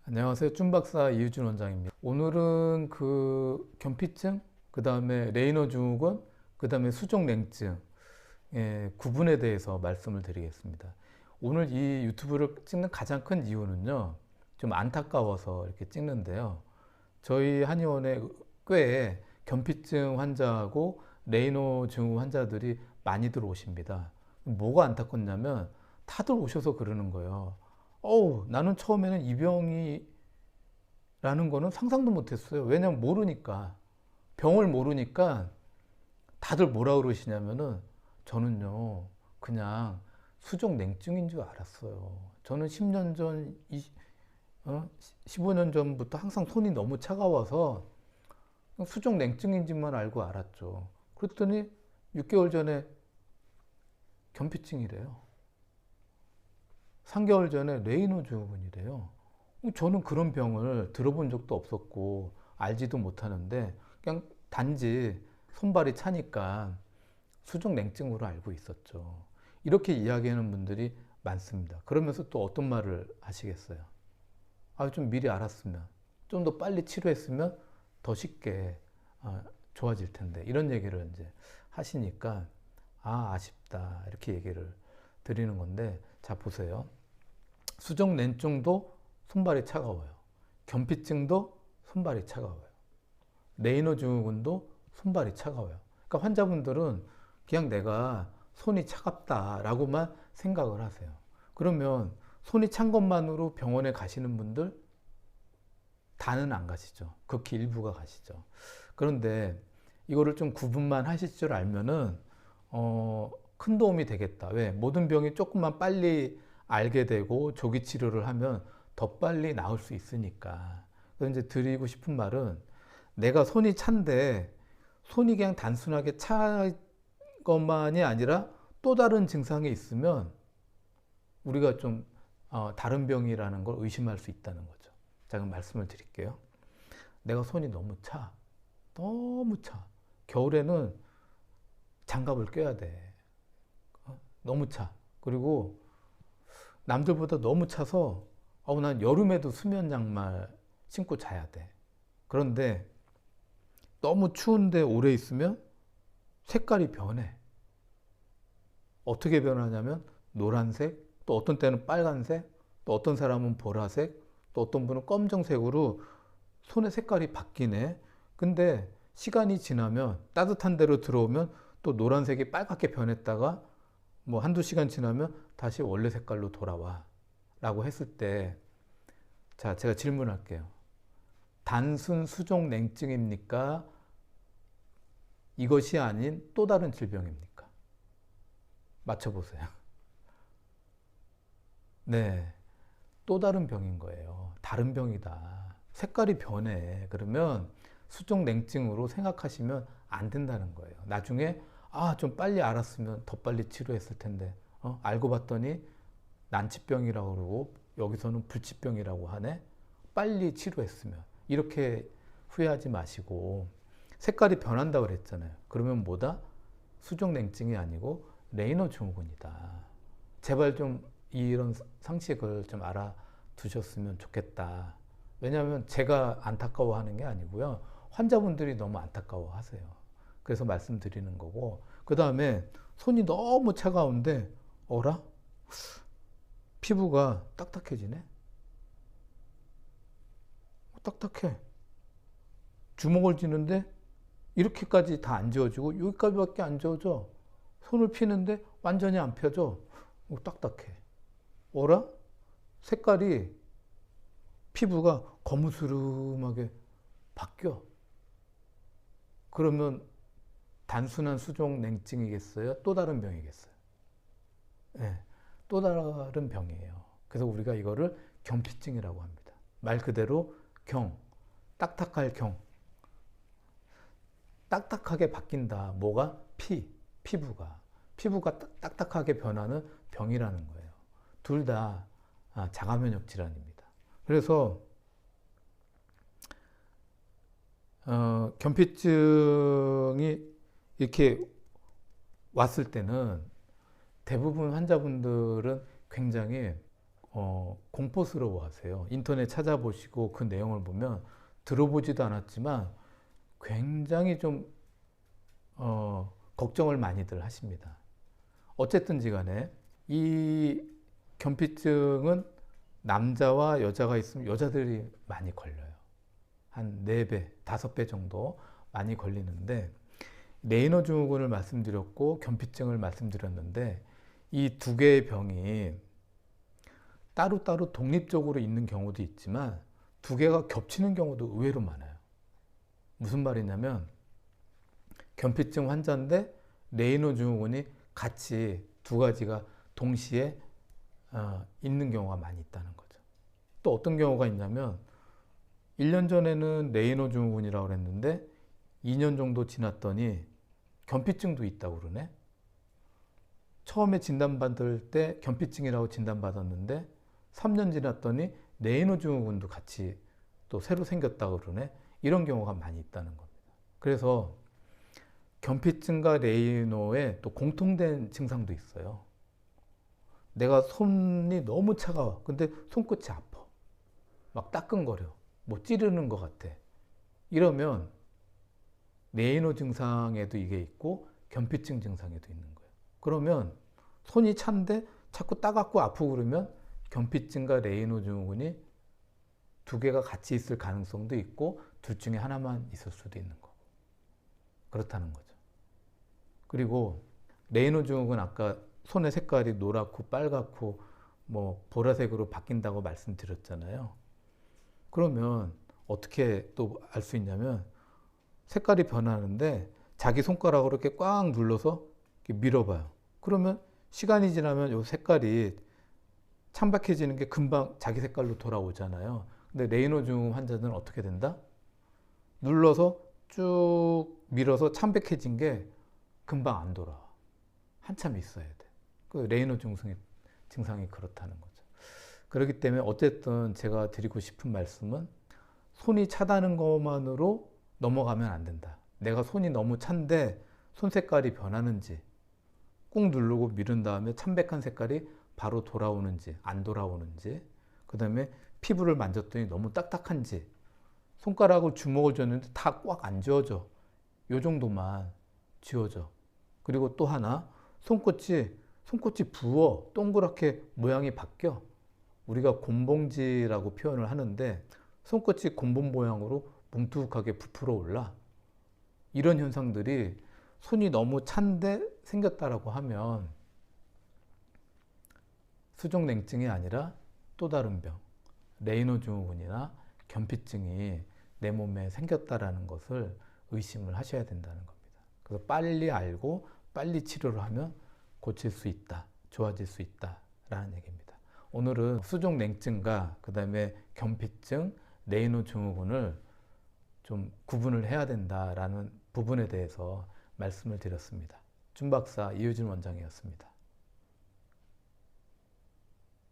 안녕하세요. 쭌박사 이유준 원장입니다. 오늘은 견피증, 그 다음에 레이너 증후군, 그 다음에 수족냉증 구분에 대해서 말씀을 드리겠습니다. 오늘 이 유튜브를 찍는 가장 큰 이유는요, 좀 안타까워서 이렇게 찍는데요. 저희 한의원에 꽤 견피증 환자하고 레이너 증후 환자들이 많이 들어오십니다. 뭐가 안타깝냐면 다들 오셔서 그러는 거예요. 나는 처음에는 이 병이라는 거는 상상도 못했어요. 왜냐면 모르니까. 병을 모르니까 다들 뭐라 그러시냐면은 저는요, 그냥 수족냉증인 줄 알았어요. 저는 10년 전, 15년 전부터 항상 손이 너무 차가워서 수족냉증인지만 알고 알았죠. 그랬더니 6개월 전에 견피증이래요. 3개월 전에 레이너 증후군이래요. 저는 그런 병을 들어본 적도 없었고 알지도 못하는데 그냥 단지 손발이 차니까 수족냉증으로 알고 있었죠. 이렇게 이야기하는 분들이 많습니다. 그러면서 또 어떤 말을 하시겠어요? 좀 미리 알았으면, 좀 더 빨리 치료했으면 더 쉽게 좋아질 텐데 이런 얘기를 이제 하시니까 아쉽다 이렇게 얘기를 드리는 건데, 자 보세요. 수족냉증도 손발이 차가워요. 견피증도 손발이 차가워요. 레이너 증후군도 손발이 차가워요. 그러니까 환자분들은 그냥 내가 손이 차갑다라고만 생각을 하세요. 그러면 손이 찬 것만으로 병원에 가시는 분들 다는 안 가시죠. 극히 일부가 가시죠. 그런데 이거를 좀 구분만 하실 줄 알면은 큰 도움이 되겠다. 왜? 모든 병이 조금만 빨리 알게 되고 조기 치료를 하면 더 빨리 나을 수 있으니까. 그래서 이제 드리고 싶은 말은, 내가 손이 찬데 손이 그냥 단순하게 찬 것만이 아니라 또 다른 증상이 있으면 우리가 좀 다른 병이라는 걸 의심할 수 있다는 거죠. 자, 그럼 말씀을 드릴게요. 내가 손이 너무 차. 너무 차. 겨울에는 장갑을 껴야 돼. 너무 차. 그리고 남들보다 너무 차서 난 여름에도 수면 양말 신고 자야 돼. 그런데 너무 추운데 오래 있으면 색깔이 변해. 어떻게 변하냐면 노란색, 또 어떤 때는 빨간색, 또 어떤 사람은 보라색, 또 어떤 분은 검정색으로 손의 색깔이 바뀌네. 근데 시간이 지나면, 따뜻한 데로 들어오면 또 노란색이 빨갛게 변했다가 뭐 한두 시간 지나면 다시 원래 색깔로 돌아와 라고 했을 때, 자, 제가 질문할게요. 단순 수족냉증입니까? 이것이 아닌 또 다른 질병입니까? 맞춰보세요. 네, 또 다른 병인 거예요. 다른 병이다. 색깔이 변해. 그러면 수족냉증으로 생각하시면 안 된다는 거예요. 나중에 좀 빨리 알았으면 더 빨리 치료했을 텐데 알고 봤더니 난치병이라고 그러고 여기서는 불치병이라고 하네. 빨리 치료했으면. 이렇게 후회하지 마시고, 색깔이 변한다고 그랬잖아요. 그러면 뭐다? 수족냉증이 아니고 레이너 증후군이다. 제발 좀 이런 상식을 좀 알아두셨으면 좋겠다. 왜냐하면 제가 안타까워하는 게 아니고요, 환자분들이 너무 안타까워하세요. 그래서 말씀드리는 거고, 그 다음에 손이 너무 차가운데 어라? 피부가 딱딱해지네? 딱딱해. 주먹을 쥐는데 이렇게까지 다 안 지워지고 여기까지밖에 안 지워져. 손을 피는데 완전히 안 펴져. 딱딱해. 어라? 색깔이, 피부가 거무스름하게 바뀌어. 그러면 단순한 수족냉증이겠어요? 또 다른 병이겠어요? 네, 또 다른 병이에요. 그래서 우리가 이거를 견피증이라고 합니다. 말 그대로 딱딱할 딱딱하게 바뀐다. 뭐가? 피부가. 피부가 딱딱하게 변하는 병이라는 거예요. 둘 다 자가면역 질환입니다. 그래서 견피증이 이렇게 왔을 때는 대부분 환자분들은 굉장히 공포스러워 하세요. 인터넷 찾아보시고 그 내용을 보면 들어보지도 않았지만 굉장히 좀 걱정을 많이들 하십니다. 어쨌든지 간에 이 견피증은 남자와 여자가 있으면 여자들이 많이 걸려요. 한 4배, 5배 정도 많이 걸리는데 레이너 증후군을 말씀드렸고 견피증을 말씀드렸는데 이 두 개의 병이 따로따로 독립적으로 있는 경우도 있지만 두 개가 겹치는 경우도 의외로 많아요. 무슨 말이냐면 견피증 환자인데 레이너 증후군이 같이 두 가지가 동시에 있는 경우가 많이 있다는 거죠. 또 어떤 경우가 있냐면 1년 전에는 레이너 증후군이라고 그랬는데 2년 정도 지났더니 견피증도 있다고 그러네. 처음에 진단받을 때 견피증이라고 진단받았는데 3년 지났더니 레이너 증후군도 같이 또 새로 생겼다고 그러네. 이런 경우가 많이 있다는 겁니다. 그래서 견피증과 레이노의 또 공통된 증상도 있어요. 내가 손이 너무 차가워. 근데 손끝이 아파. 막 따끔거려. 뭐 찌르는 것 같아. 이러면 레이노 증상에도 이게 있고 견피증 증상에도 있는 거예요. 그러면 손이 찬데 자꾸 따갑고 아프고 그러면 견피증과 레이노 증후군이 두 개가 같이 있을 가능성도 있고 둘 중에 하나만 있을 수도 있는 거. 그렇다는 거죠. 그리고 레이노 증후군 아까 손의 색깔이 노랗고 빨갛고 뭐 보라색으로 바뀐다고 말씀드렸잖아요. 그러면 어떻게 또 알 수 있냐면 색깔이 변하는데 자기 손가락으로 이렇게 꽉 눌러서 이렇게 밀어봐요. 그러면 시간이 지나면 이 색깔이 창백해지는 게 금방 자기 색깔로 돌아오잖아요. 근데 레이노 증후군 환자들은 어떻게 된다? 눌러서 쭉 밀어서 창백해진 게 금방 안 돌아와. 한참 있어야 돼. 그 레이노 증상이 그렇다는 거죠. 그렇기 때문에 어쨌든 제가 드리고 싶은 말씀은 손이 차다는 것만으로 넘어가면 안 된다. 내가 손이 너무 찬데 손 색깔이 변하는지 꾹 누르고 밀은 다음에 창백한 색깔이 바로 돌아오는지 안 돌아오는지, 그 다음에 피부를 만졌더니 너무 딱딱한지, 손가락을 주먹을 쥐었는데 다 꽉 안 쥐어져. 요 정도만 쥐어져. 그리고 또 하나, 손끝이 부어 동그랗게 모양이 바뀌어. 우리가 곰봉지라고 표현을 하는데 손끝이 곰봉 모양으로 뭉툭하게 부풀어 올라. 이런 현상들이 손이 너무 찬데 생겼다라고 하면 수족냉증이 아니라 또 다른 병, 레이노 증후군이나 견피증이 내 몸에 생겼다라는 것을 의심을 하셔야 된다는 겁니다. 그래서 빨리 알고 빨리 치료를 하면 고칠 수 있다, 좋아질 수 있다라는 얘기입니다. 오늘은 수족냉증과 그 다음에 견피증, 레이노 증후군을 좀 구분을 해야 된다라는 부분에 대해서 말씀을 드렸습니다. 준박사 이효진 원장이었습니다.